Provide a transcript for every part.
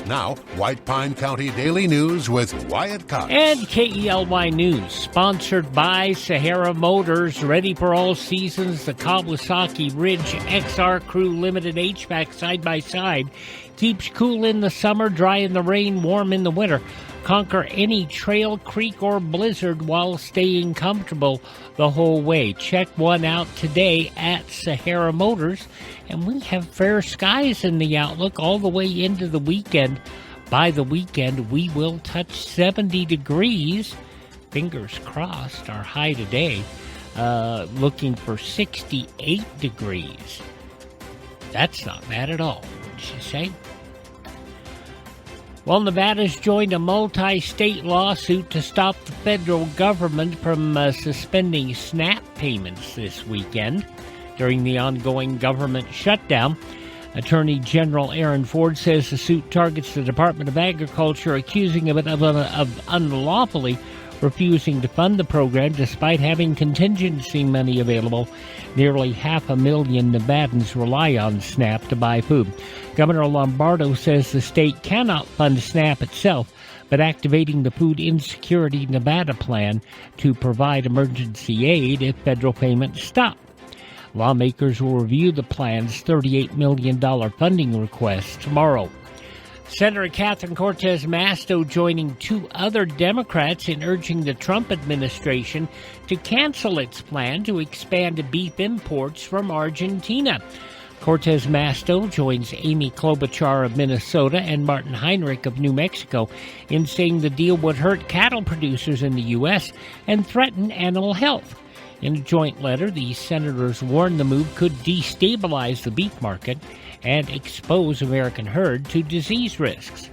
Now, White Pine County Daily News with Wyatt Cox. And KELY News, sponsored by Sahara Motors. Ready for all seasons, the Kawasaki Ridge XR Crew Limited HVAC side-by-side keeps cool in the summer, dry in the rain, warm in the winter. Conquer any trail, creek, or blizzard while staying comfortable the whole way. Check one out today at Sahara Motors. And we have fair skies in the outlook all the way into the weekend. By the weekend, we will touch 70 degrees. Fingers crossed, our high today, looking for 68 degrees. That's not bad at all, wouldn't you say? Well, Nevada's joined a multi-state lawsuit to stop the federal government from suspending SNAP payments this weekend during the ongoing government shutdown. Attorney General Aaron Ford says the suit targets the Department of Agriculture, accusing it of unlawfully refusing to fund the program despite having contingency money available. Nearly 500,000 Nevadans rely on SNAP to buy food. Governor Lombardo says the state cannot fund SNAP itself, but activating the Food Insecurity Nevada plan to provide emergency aid if federal payments stop. Lawmakers will review the plan's $38 million funding request tomorrow. Senator Catherine Cortez Masto joining two other Democrats in urging the Trump administration to cancel its plan to expand beef imports from Argentina. Cortez Masto joins Amy Klobuchar of Minnesota and Martin Heinrich of New Mexico in saying the deal would hurt cattle producers in the U.S. and threaten animal health. In a joint letter, the senators warned the move could destabilize the beef market and expose American herd to disease risks.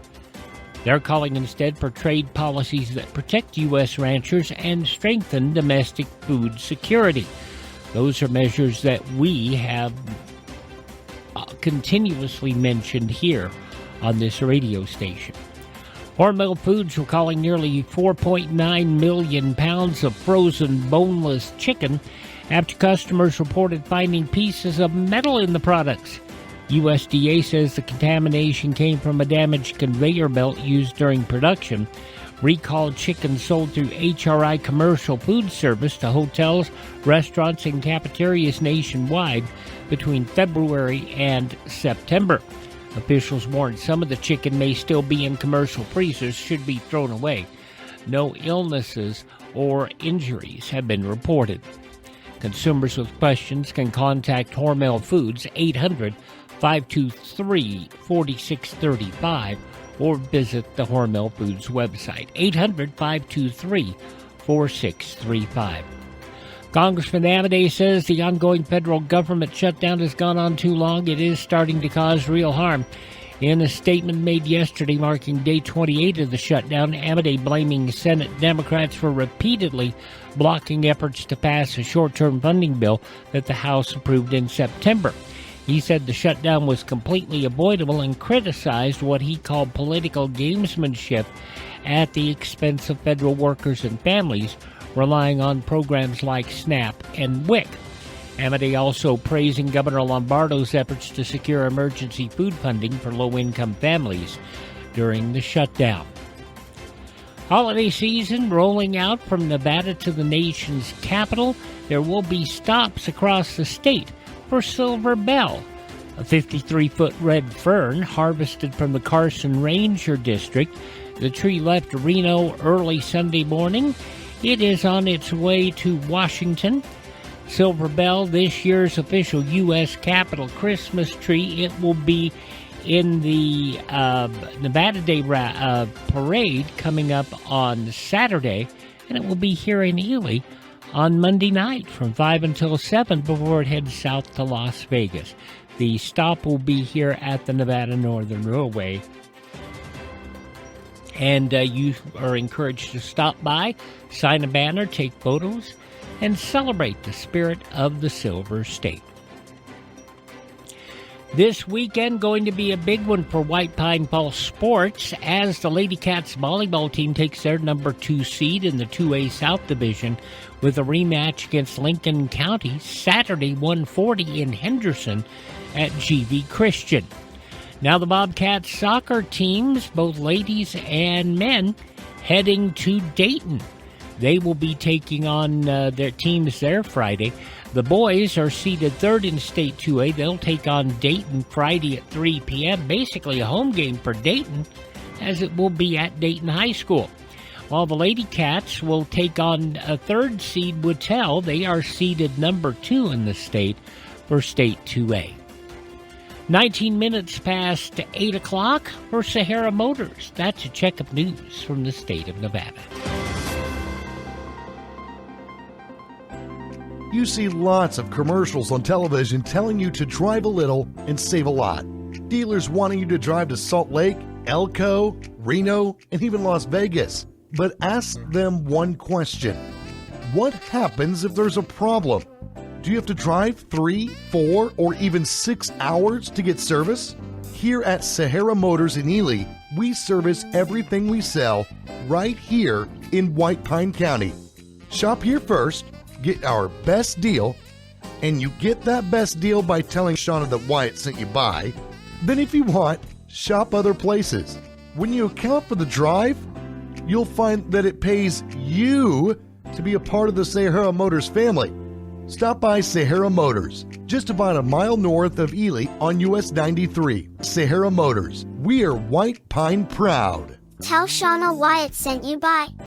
They're calling instead for trade policies that protect U.S. ranchers and strengthen domestic food security. Those are measures that we have continuously mentioned here on this radio station. Hormel Foods recalling nearly 4.9 million pounds of frozen boneless chicken after customers reported finding pieces of metal in the products. USDA says the contamination came from a damaged conveyor belt used during production. Recalled chicken sold through HRI Commercial Food Service to hotels, restaurants, and cafeterias nationwide between February and September. Officials warned some of the chicken may still be in commercial freezers, should be thrown away. No illnesses or injuries have been reported. Consumers with questions can contact Hormel Foods 800-523-4635 or visit the Hormel Foods website, 800-523-4635. Congressman Amodei says the ongoing federal government shutdown has gone on too long. It is starting to cause real harm. In a statement made yesterday marking day 28 of the shutdown, Amodei blaming Senate Democrats for repeatedly blocking efforts to pass a short-term funding bill that the House approved in September. He said the shutdown was completely avoidable and criticized what he called political gamesmanship at the expense of federal workers and families relying on programs like SNAP and WIC. Amodei also praising Governor Lombardo's efforts to secure emergency food funding for low-income families during the shutdown. Holiday season rolling out from Nevada to the nation's capital. There will be stops across the state for Silver Bell, a 53-foot red fern harvested from the Carson Ranger District. The tree left Reno early Sunday morning. It is on its way to Washington. Silver Bell, this year's official U.S. Capitol Christmas tree. It will be in the Nevada Day Parade coming up on Saturday, and it will be here in Ely on Monday night from 5 until 7 before it heads south to Las Vegas. The stop will be here at the Nevada Northern Railway. And you are encouraged to stop by, sign a banner, take photos, and celebrate the spirit of the Silver State. This weekend going to be a big one for White Pine Falls sports as the Lady Cats volleyball team takes their number 2 seed in the 2A South Division with a rematch against Lincoln County Saturday 1:40 in Henderson at GV Christian. Now the Bobcats soccer teams, both ladies and men, heading to Dayton. They will be taking on their teams there Friday. The boys are seeded third in State 2A. They'll take on Dayton Friday at 3 p.m. Basically a home game for Dayton, as it will be at Dayton High School. While the Lady Cats will take on a third seed Whittle. They are seeded number 2 in the state for State 2A. 19 minutes past 8 o'clock for Sahara Motors. That's a check of news from the state of Nevada. You see lots of commercials on television telling you to drive a little and save a lot. Dealers wanting you to drive to Salt Lake, Elko, Reno, and even Las Vegas. But ask them one question. What happens if there's a problem? Do you have to drive 3, 4, or even 6 hours to get service? Here at Sahara Motors in Ely, we service everything we sell right here in White Pine County. Shop here first, get our best deal, and you get that best deal by telling Shauna that Wyatt sent you by. Then if you want, shop other places. When you account for the drive, you'll find that it pays you to be a part of the Sahara Motors family. Stop by Sahara Motors, just about a mile north of Ely on US 93. Sahara Motors, we are White Pine proud. Tell Shauna Wyatt sent you by.